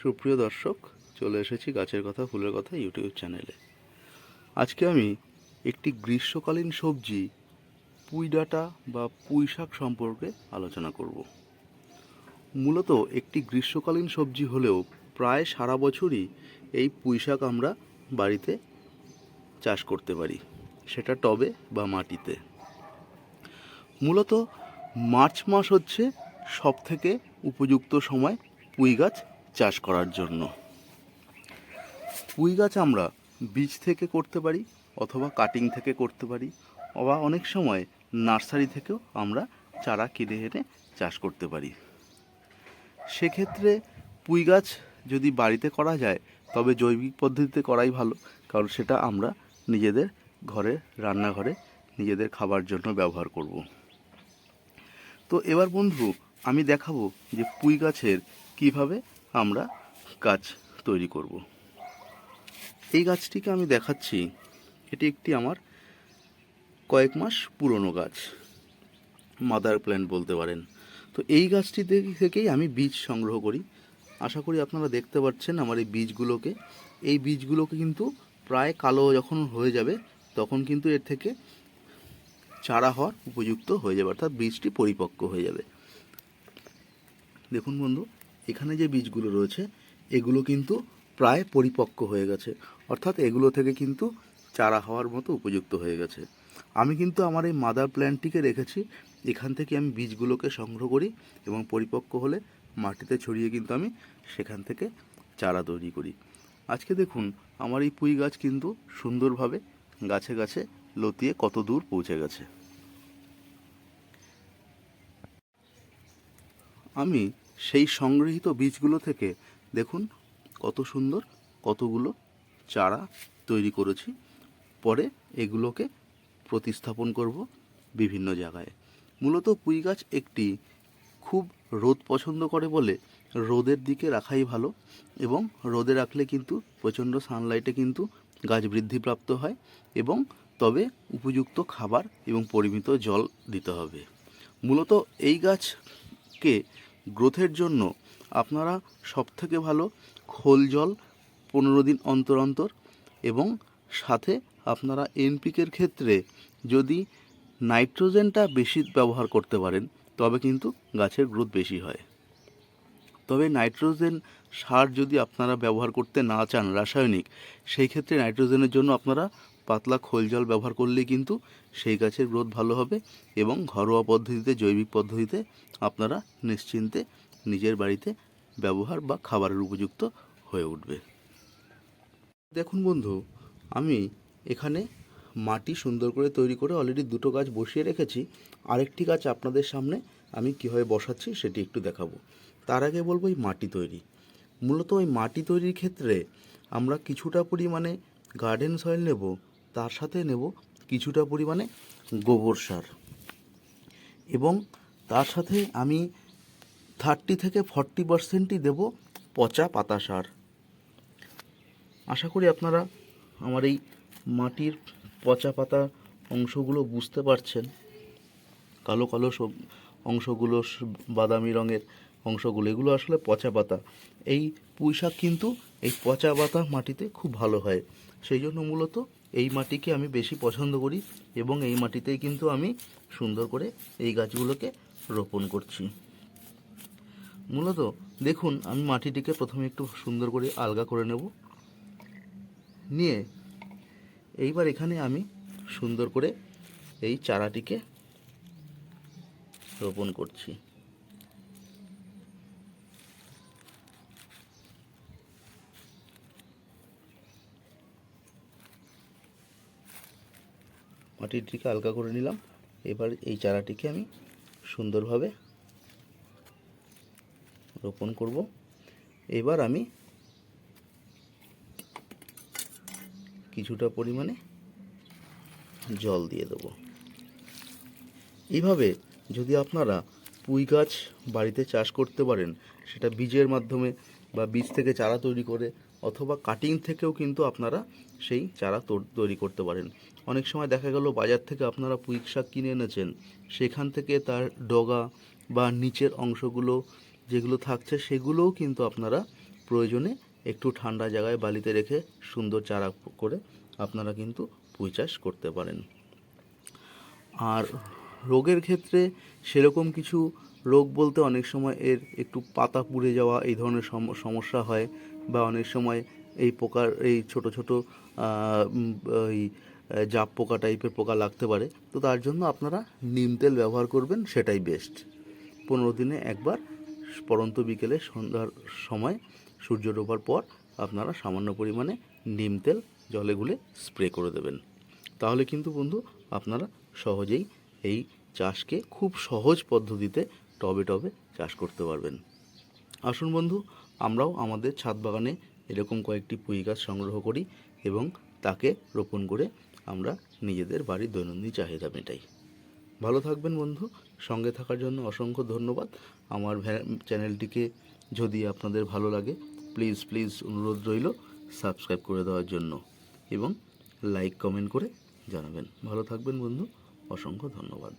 সুপ্রিয় দর্শক, চলে এসেছি গাছের কথা ফুলের কথা ইউটিউব চ্যানেলে। আজকে আমি একটি গ্রীষ্মকালীন সবজি পুঁই ডাঁটা বা পুঁই শাক সম্পর্কে আলোচনা করব। মূলত একটি গ্রীষ্মকালীন সবজি হলেও প্রায় সারা বছরই এই পুঁই শাক আমরা বাড়িতে চাষ করতে পারি, সেটা টবে বা মাটিতে। মূলত মার্চ মাস হচ্ছে সবথেকে উপযুক্ত সময় পুঁই গাছ চাষ করার জন্য। পুঁই গাছ আমরা বীজ থেকে করতে পারি অথবা কাটিং থেকে করতে পারি, বা অনেক সময় নার্সারি থেকেও আমরা চারা কিনে এনে চাষ করতে পারি। সেক্ষেত্রে পুঁই গাছ যদি বাড়িতে করা যায় তবে জৈবিক পদ্ধতিতে করাই ভালো, কারণ সেটা আমরা নিজেদের ঘরে রান্নাঘরে নিজেদের খাবার জন্য ব্যবহার করব। তো এবার বন্ধু, আমি দেখাবো যে পুঁই গাছের কিভাবে আমরা গাছ তৈরি করব। এই গাছটিকে আমি দেখাচ্ছি, এটি একটি আমার কয়েক মাস পুরনো গাছ, মাদার প্ল্যান্ট বলতে পারেন। তো এই গাছটি থেকেই আমি বীজ সংগ্রহ করি। আশা করি আপনারা দেখতে পাচ্ছেন আমার এই বীজগুলোকে কিন্তু প্রায় কালো যখন হয়ে যাবে তখন কিন্তু এর থেকে চারা হওয়ার উপযুক্ত হয়ে যাবে, অর্থাৎ বীজটি পরিপক্ক হয়ে যাবে। দেখুন বন্ধু, এখানে যে বীজগুলো রয়েছে এগুলো কিন্তু প্রায় পরিপক্ক হয়ে গেছে, অর্থাৎ এগুলো থেকে কিন্তু চারা হওয়ার মতো উপযুক্ত হয়ে গেছে। আমি কিন্তু আমার এই মাদার প্ল্যান্টটিকে রেখেছি, এখান থেকে আমি বীজগুলোকে সংগ্রহ করি এবং পরিপক্ক হলে মাটিতে ছড়িয়ে কিন্তু আমি সেখান থেকে চারা তৈরি করি। আজকে দেখুন আমার এই পুঁই গাছ কিন্তু সুন্দরভাবে গাছে গাছে লতিয়ে কত দূর পৌঁছে গেছে। আমি সেই সংগৃহীত বীজগুলো থেকে দেখুন কত সুন্দর কতগুলো চারা তৈরি করেছি। পরে এগুলোকে প্রতিস্থাপন করব বিভিন্ন জায়গায়। মূলত পুঁই গাছ একটি খুব রোদ পছন্দ করে বলে রোদের দিকে রাখাই ভালো, এবং রোদে রাখলে কিন্তু প্রচণ্ড সানলাইটে কিন্তু গাছ বৃদ্ধিপ্রাপ্ত হয়, এবং তবে উপযুক্ত খাবার এবং পরিমিত জল দিতে হবে। মূলত এই গাছকে গ্রোথের জন্য আপনারা সবথেকে ভালো খোল জল 15 দিন অন্তর অন্তর, এবং সাথে আপনারা এনপিকের ক্ষেত্রে যদি নাইট্রোজেনটা বেশি ব্যবহার করতে পারেন তবে কিন্তু গাছের গ্রোথ বেশি হয়। তবে নাইট্রোজেন সার যদি আপনারা ব্যবহার করতে না চান রাসায়নিক, সেই ক্ষেত্রে নাইট্রোজেনের জন্য আপনারা পাতলা খোল জল ব্যবহার করলেই কিন্তু সেই গাছের গ্রোথ ভালো হবে, এবং ঘরোয়া পদ্ধতিতে জৈবিক পদ্ধতিতে আপনারা নিশ্চিন্তে নিজের বাড়িতে ব্যবহার বা খাবারের উপযুক্ত হয়ে উঠবে। দেখুন বন্ধু, আমি এখানে মাটি সুন্দর করে তৈরি করে অলরেডি দুটো গাছ বসিয়ে রেখেছি। আরেকটি গাছ আপনাদের সামনে আমি কীভাবে বসাচ্ছি সেটি একটু দেখাবো। তার আগে বলবো এই মাটি তৈরি। মূলত ওই মাটি তৈরির ক্ষেত্রে আমরা কিছুটা পরিমাণে গার্ডেন সয়েল নেব, তার সাথে নেব কিছুটা পরিমাণে গোবর সার, এবং তার সাথে আমি 30 থেকে 40% দেবো পচা পাতা সার। আশা করি আপনারা আমার এই মাটির পচা পাতা অংশগুলো বুঝতে পারছেন। কালো কালো সব অংশগুলো, বাদামি রঙের অংশগুলো, এগুলো আসলে পচা পাতা। এই পুঁই শাক কিন্তু এই পচা পাতা মাটিতে খুব ভালো হয়, সেই জন্য মূলত এই মাটিকে আমি বেশি পছন্দ করি, এবং এই মাটিতেই কিন্তু আমি সুন্দর করে এই গাছগুলোকে রোপণ করছি। মূলত দেখুন আমি মাটিটিকে প্রথমে একটু সুন্দর করে আলগা করে নেব, নিয়ে এইবার এখানে আমি সুন্দর করে এই চারাটিকে রোপণ করছি। মাটিটিকে আলগা করে নিলাম, এবার এই চারাটিকে আমি সুন্দরভাবে রোপণ করব। এবার আমি কিছুটা পরিমাণে জল দিয়ে দেবো। এইভাবে যদি আপনারা পুঁই গাছ বাড়িতে চাষ করতে পারেন, সেটা বীজের মাধ্যমে বা বীজ থেকে চারা তৈরি করে, অথবা কাটিং থেকেও কিন্তু আপনারা সেই চারা তৈরি করতে পারেন। অনেক সময় দেখা গেল বাজার থেকে আপনারা পুঁই শাক কিনে এনেছেন, সেখান থেকে তার ডগা বা নিচের অংশগুলো যেগুলো থাকছে সেগুলোও কিন্তু আপনারা প্রয়োজনে একটু ঠান্ডা জায়গায় বালিতে রেখে সুন্দর চারা করে আপনারা কিন্তু পুঁই চাষ করতে পারেন। আর রোগের ক্ষেত্রে সেরকম কিছু রোগ বলতে অনেক সময় এর একটু পাতা পুড়ে যাওয়া এই ধরনের সমস্যা হয়, বা অনেক সময় এই পোকার এই ছোট ছোট ওই জাপ পোকা টাইপের পোকা লাগতে পারে। তো তার জন্য আপনারা নিম তেল ব্যবহার করবেন, সেটাই বেস্ট। 15 দিনে একবার পরন্ত বিকেলে সন্ধ্যার সময় সূর্য ডোবার পর আপনারা সামান্য পরিমাণে নিম তেল জলে গুলে স্প্রে করে দেবেন। তাহলে কিন্তু বন্ধু আপনারা সহজেই এই চাষকে খুব সহজ পদ্ধতিতে টবে টবে চাষ করতে পারবেন। আসুন বন্ধু, আমরাও আমাদের ছাদ বাগানে এরকম কয়েকটি পুঁই গাছ সংগ্রহ করি এবং তাকে রোপণ করে আমরা নিজেদের বাড়ির দৈনন্দিন চাহিদা মেটাই। ভালো থাকবেন বন্ধু, সঙ্গে থাকার জন্য অসংখ্য ধন্যবাদ। আমার চ্যানেলটিকে যদি আপনাদের ভালো লাগে প্লিজ প্লিজ অনুরোধ রইল সাবস্ক্রাইব করে দেওয়ার জন্য এবং লাইক কমেন্ট করে জানাবেন। ভালো থাকবেন বন্ধু, অসংখ্য ধন্যবাদ।